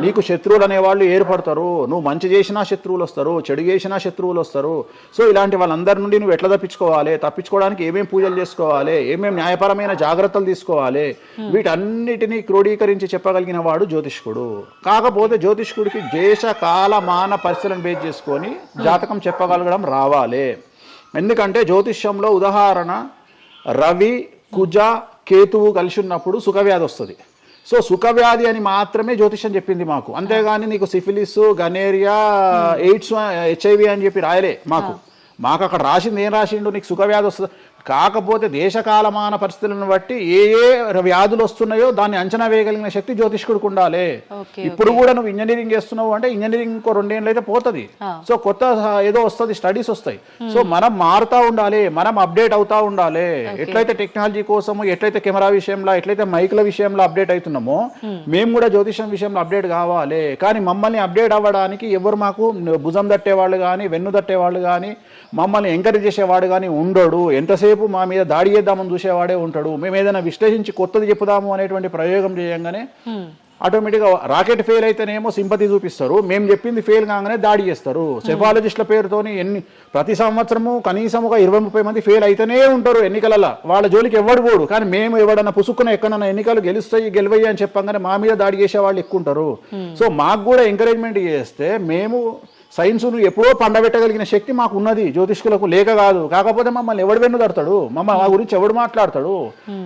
నీకు శత్రువులు అనేవాళ్ళు ఏర్పడతారు. నువ్వు మంచి చేసినా శత్రువులు వస్తారు, చెడు చేసినా శత్రువులు వస్తారు. సో ఇలాంటి వాళ్ళందరి నుండి నువ్వు ఎట్లా తప్పించుకోవడానికి ఏమేం పూజలు చేసుకోవాలి, ఏమేం న్యాయపరమైన జాగ్రత్తలు తీసుకోవాలి, వీటన్నిటినీ క్రోడీకరించి చెప్పగలిగిన వాడు జ్యోతిష్కుడు. కాకపోతే జ్యోతిష్కుడికి దేశ కాల మాన పరిస్థితులను బేస్ చేసుకొని జాతకం చెప్పగలగడం రావాలి. ఎందుకంటే జ్యోతిష్యంలో ఉదాహరణ రవి, కుజ, కేతువు కలిసి ఉన్నప్పుడు సుఖవ్యాధి వస్తుంది. సో సుఖవ్యాధి అని మాత్రమే జ్యోతిష్యం చెప్పింది మాకు. అంతేగాని నీకు సిఫిలిస్, గనేరియా, ఎయిడ్స్, HIV అని చెప్పి రాయలే మాకు. మాకు అక్కడ రాసింది ఏం రాసిండు, నీకు సుఖవ్యాధి వస్తుంది. కాకపోతే దేశకాలమాన పరిస్థితులను బట్టి ఏ వ్యాధులు వస్తున్నాయో దాన్ని అంచనా వేయగలిగిన శక్తి జ్యోతిష్కుడికి ఉండాలి. ఇప్పుడు కూడా నువ్వు ఇంజనీరింగ్ చేస్తున్నావు అంటే ఇంజనీరింగ్ ఇంకో 2 ఏళ్ళు అయితే పోతుంది. సో కొత్త ఏదో వస్తుంది, స్టడీస్ వస్తాయి. సో మనం మారుతా ఉండాలి, మనం అప్డేట్ అవుతా ఉండాలి. ఎట్లయితే టెక్నాలజీ కోసము, ఎట్లయితే కెమెరా విషయంలో, ఎట్లయితే మైకుల విషయంలో అప్డేట్ అవుతున్నామో మేము కూడా జ్యోతిషం విషయంలో అప్డేట్ కావాలి. కానీ మమ్మల్ని అప్డేట్ అవ్వడానికి ఎవరు మాకు భుజం తట్టేవాళ్ళు కానీ, వెన్ను తట్టేవాళ్ళు కానీ, మమ్మల్ని ఎంకరేజ్ చేసేవాడు కానీ ఉండడు. ఎంతసేపు మా మీద దాడి చేద్దామని చూసేవాడే ఉంటాడు. మేము ఏదైనా విశ్లేషించి కొత్తది చెప్పుదాము అనేటువంటి ప్రయోగం చేయంగానే ఆటోమేటిక్గా రాకెట్ ఫెయిల్ అయితేనేమో సింపతి చూపిస్తారు, మేము చెప్పింది ఫెయిల్ కాగానే దాడి చేస్తారు. సెఫాలజిస్టుల పేరుతోని ప్రతి సంవత్సరము కనీసం ఒక 20-30 మంది ఫెయిల్ అయితేనే ఉంటారు ఎన్నికలలో. వాళ్ళ జోలికి ఎవడు పోడు. కానీ మేము ఎవడన్నా పుసుక్కున ఎక్కడన్నా ఎన్నికలు గెలువయ్యి అని చెప్పగానే మా మీద దాడి చేసే వాళ్ళు ఎక్కువ ఉంటారు. సో మాకు కూడా ఎంకరేజ్మెంట్ చేస్తే మేము సైన్స్ను ఎప్పుడో పండబెట్టగలిగిన శక్తి మాకు ఉన్నది, జ్యోతిష్కులకు లేక కాదు. కాకపోతే మమ్మల్ని ఎవడు వెన్నుదడతాడు, మా గురించి ఎవడు మాట్లాడతాడు,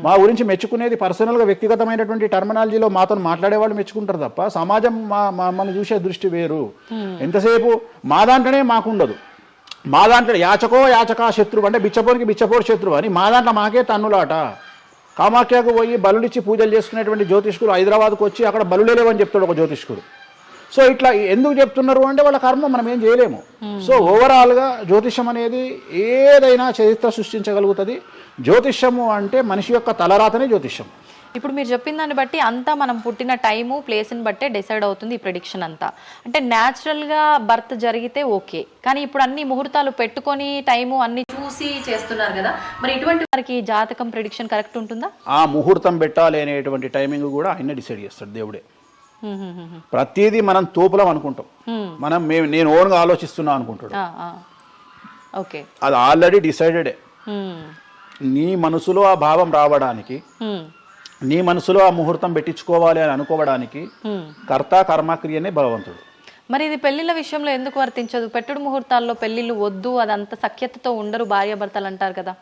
మా గురించి మెచ్చుకునేది పర్సనల్గా వ్యక్తిగతమైనటువంటి టర్మినాలజీలో మాతో మాట్లాడేవాళ్ళు మెచ్చుకుంటారు తప్ప సమాజం మమ్మల్ని చూసే దృష్టి వేరు. ఎంతసేపు మా దాంట్లోనే మాకు ఉండదు. మా దాంట్లో యాచకా శత్రువు అంటే బిచ్చపోనికి బిచ్చపోరు శత్రువు అని మా దాంట్లో మాకే తన్నులాట. కామాఖ్యకు పోయి బలులిచ్చి పూజలు చేసుకునేటువంటి జ్యోతిష్కుడు హైదరాబాద్కు వచ్చి అక్కడ బలులేవని చెప్తాడు ఒక జ్యోతిష్కుడు. సో ఇట్లా ఎందుకు చెప్తున్నారు అంటే వాళ్ళ కర్మ మనం ఏం చేయలేము. సో ఓవరాల్గా జ్యోతిషం అనేది ఏదైనా చరిత్ర సృష్టించగలుగుతుంది. జ్యోతిషము అంటే మనిషి యొక్క తలరాతనే జ్యోతిషం. ఇప్పుడు మీరు చెప్పిన దాన్ని బట్టి అంతా మనం పుట్టిన టైము ప్లేస్ని బట్టే డిసైడ్ అవుతుంది ఈ ప్రెడిక్షన్ అంతా. అంటే న్యాచురల్గా బర్త్ జరిగితే ఓకే, కానీ ఇప్పుడు అన్ని ముహూర్తాలు పెట్టుకొని టైము అన్ని చూసి చేస్తున్నారు కదా, మరి ఇటువంటి వారికి జాతకం ప్రెడిక్షన్ కరెక్ట్ ఉంటుందా? ఆ ముహూర్తం పెట్టాలి అనేటువంటి టైమింగ్ కూడా ఆయన డిసైడ్ చేస్తాడు, దేవుడే. ప్రతిదీ మనం తోపులం అనుకుంటాం, నేను ఓన్గా ఆలోచిస్తున్నా అనుకుంటాడు. ఓకే, అది ఆల్రెడీ డిసైడెడే. నీ మనసులో ఆ భావం రావడానికి, నీ మనసులో ఆ ముహూర్తం పెట్టించుకోవాలి అని అనుకోవడానికి కర్త కర్మక్రియనే భగవంతుడు. మరి ఇది పెళ్లిళ్ళ విషయంలో ఎందుకు వర్తించదు? పెట్టుడు ముహూర్తాల్లో పెళ్లిళ్ళు వద్దు, అదంత సఖ్యతతో ఉండరు భార్యాభర్తలు అంటారు కదా.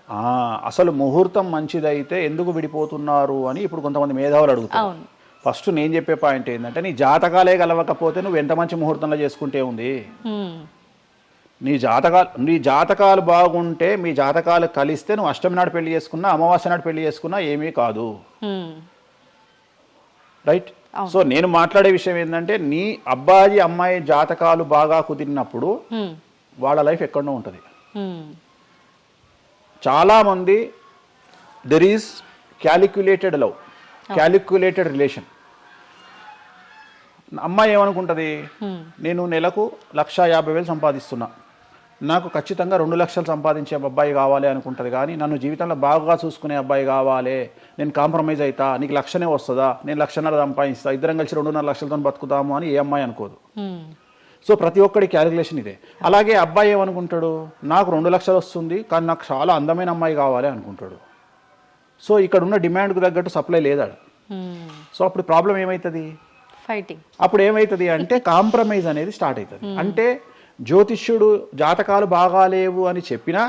అసలు ముహూర్తం మంచిదైతే ఎందుకు విడిపోతున్నారు అని ఇప్పుడు కొంతమంది మేధావులు అడుగుతారు. ఫస్ట్ నేను చెప్పే పాయింట్ ఏంటంటే, నీ జాతకాలే గెలవకపోతే నువ్వు ఎంత మంచి ముహూర్తంలో చేసుకుంటే ఉంది. నీ జాతకాలు బాగుంటే, మీ జాతకాలు కలిస్తే నువ్వు అష్టమి నాడు పెళ్లి చేసుకున్నా, అమావాస్య నాడు పెళ్లి చేసుకున్నా ఏమీ కాదు. రైట్. సో నేను మాట్లాడే విషయం ఏంటంటే, నీ అబ్బాయి అమ్మాయి జాతకాలు బాగా కుదిరినప్పుడు వాళ్ళ లైఫ్ ఎక్కడో ఉంటుంది. చాలామంది there is calculated love, calculated relation. అమ్మాయి ఏమనుకుంటుంది, నేను నెలకు 1,50,000 సంపాదిస్తున్నా, నాకు ఖచ్చితంగా 2 లక్షలు సంపాదించే అబ్బాయి కావాలి అనుకుంటుంది. కానీ నన్ను జీవితంలో బాగా చూసుకునే అబ్బాయి కావాలి, నేను కాంప్రమైజ్ అవుతా, నీకు 1,00,000 వస్తుందా, నేను 1,50,000 సంపాదిస్తా, ఇద్దరం కలిసి 2.5 లక్షలతో బతుకుతాము అని ఏ అమ్మాయి అనుకోదు. సో ప్రతి ఒక్కడి క్యాలిక్యులేషన్ ఇదే. అలాగే అబ్బాయి ఏమనుకుంటాడు, నాకు 2 లక్షలు వస్తుంది కానీ నాకు చాలా అందమైన అమ్మాయి కావాలి అనుకుంటాడు. సో ఇక్కడ ఉన్న డిమాండ్కు తగ్గట్టు సప్లై లేదా. సో అప్పుడు ప్రాబ్లం ఏమవుతుంది, ఫైటింగ్. అప్పుడు ఏమవుతుంది అంటే కాంప్రమైజ్ అనేది స్టార్ట్ అవుతుంది. అంటే జ్యోతిష్యుడు జాతకాలు బాగాలేవు అని చెప్పినా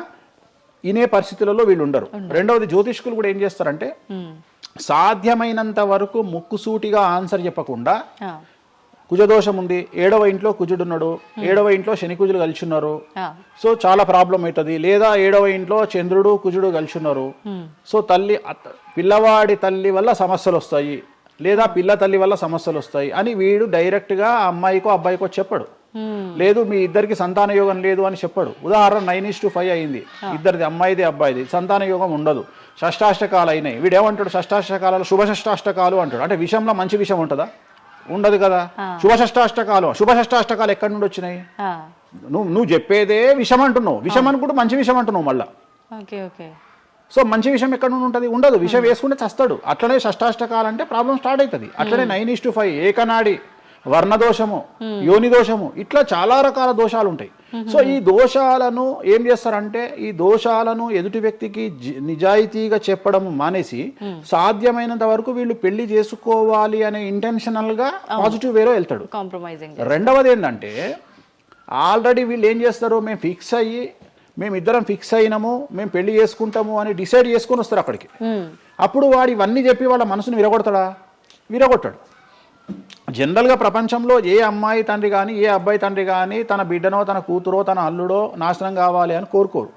ఇనే పరిస్థితులలో వీళ్ళు ఉండరు. రెండవది, జ్యోతిష్కులు కూడా ఏం చేస్తారంటే సాధ్యమైనంత వరకు ముక్కుసూటిగా ఆన్సర్ చెప్పకుండా, కుజదోషం ఉంది, 7వ ఇంట్లో కుజుడున్నాడు, 7వ ఇంట్లో శని కుజులు కలిసి ఉన్నారు, సో చాలా ప్రాబ్లం అవుతుంది. లేదా 7వ ఇంట్లో చంద్రుడు కుజుడు కలిసి ఉన్నారు, సో పిల్లవాడి తల్లి వల్ల సమస్యలు వస్తాయి, లేదా పిల్ల తల్లి వల్ల సమస్యలు వస్తాయి అని వీడు డైరెక్ట్గా అమ్మాయికో అబ్బాయికో చెప్పడు. లేదు మీ ఇద్దరికి సంతాన యోగం లేదు అని చెప్పడు. ఉదాహరణ 9:5 అయింది, ఇద్దరిది అమ్మాయిది అబ్బాయిది, సంతాన యోగం ఉండదు, షష్టాష్టకాలు అయినాయి. వీడు ఏమంటాడు, షష్టాష్టకాలలో శుభ షష్టాష్టకాలు అంటాడు. అంటే విషయంలో మంచి విషయం ఉంటుందా, ఉండదు కదా. శుభ షష్టాష్టకాలు ఎక్కడి నుండి వచ్చినాయి, నువ్వు చెప్పేదే విషం అంటున్నావు, విషం అనుకుంటూ మంచి విషయం అంటున్నావు మళ్ళా. సో మంచి విషయం ఎక్కడ నుండి ఉంటుంది, ఉండదు. విషయం వేసుకుంటే చస్తాడు. అట్లనే షష్టాష్టకాలు అంటే ప్రాబ్లం స్టార్ట్ అవుతుంది. అట్లనే 9:5 ఏకనాడి, వర్ణదోషము, యోని దోషము, ఇట్లా చాలా రకాల దోషాలు ఉంటాయి. సో ఈ దోషాలను ఏం చేస్తారంటే, ఈ దోషాలను ఎదుటి వ్యక్తికి నిజాయితీగా చెప్పడం మానేసి సాధ్యమైనంత వరకు వీళ్ళు పెళ్లి చేసుకోవాలి అనే ఇంటెన్షనల్ గా పాజిటివ్ వేలో వెళ్తాడు. రెండవది ఏంటంటే, ఆల్రెడీ వీళ్ళు ఏం చేస్తారు, మేమిద్దరం ఫిక్స్ అయినాము, మేము పెళ్లి చేసుకుంటాము అని డిసైడ్ చేసుకొని వస్తారు అక్కడికి. అప్పుడు వాడు ఇవన్నీ చెప్పి వాళ్ళ మనసును విరగొడతాడా, విరగొట్టాడు. జనరల్గా ప్రపంచంలో ఏ అమ్మాయి తండ్రి కానీ ఏ అబ్బాయి తండ్రి కానీ తన బిడ్డనో తన కూతురో తన అల్లుడో నాశనం కావాలి అని కోరుకోరు.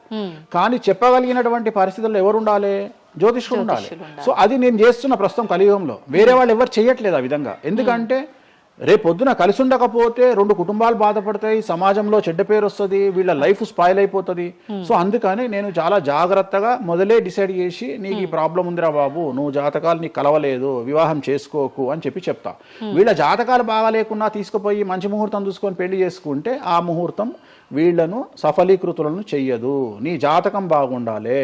కానీ చెప్పగలిగినటువంటి పరిస్థితుల్లో ఎవరు ఉండాలి? జ్యోతిష్కుడు ఉండాలి. సో అది నేను చేస్తున్న ప్రస్తుతం కలియుగంలో. వేరే వాళ్ళు ఎవరు చేయట్లేదు ఆ విధంగా. ఎందుకంటే రేపొద్దున కలిసి ఉండకపోతే 2 కుటుంబాలు బాధపడతాయి, సమాజంలో చెడ్డ పేరు వస్తుంది, వీళ్ళ లైఫ్ స్పాయిల్ అయిపోతుంది. సో అందుకని నేను చాలా జాగ్రత్తగా మొదలే డిసైడ్ చేసి నీకు ఈ ప్రాబ్లం ఉందిరా బాబు, నువ్వు జాతకాలు నీకు కలవలేదు, వివాహం చేసుకోకు అని చెప్పి చెప్తా. వీళ్ళ జాతకాలు బాగా లేకున్నా తీసుకుపోయి మంచి ముహూర్తం చూసుకొని పెళ్లి చేసుకుంటే ఆ ముహూర్తం వీళ్లను సఫలీకృతులను చెయ్యదు. నీ జాతకం బాగుండాలి.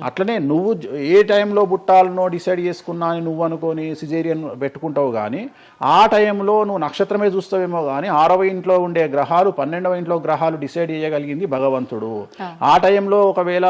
అట్లనే నువ్వు ఏ టైంలో పుట్టాలనో డిసైడ్ చేసుకున్నా అని నువ్వు అనుకొని సిజేరియన్ పెట్టుకుంటావు, కానీ ఆ టైంలో నువ్వు నక్షత్రమే చూస్తావేమో కానీ 6వ ఇంట్లో ఉండే గ్రహాలు 12వ ఇంట్లో గ్రహాలు డిసైడ్ చేయగలిగింది భగవంతుడు. ఆ టైంలో ఒకవేళ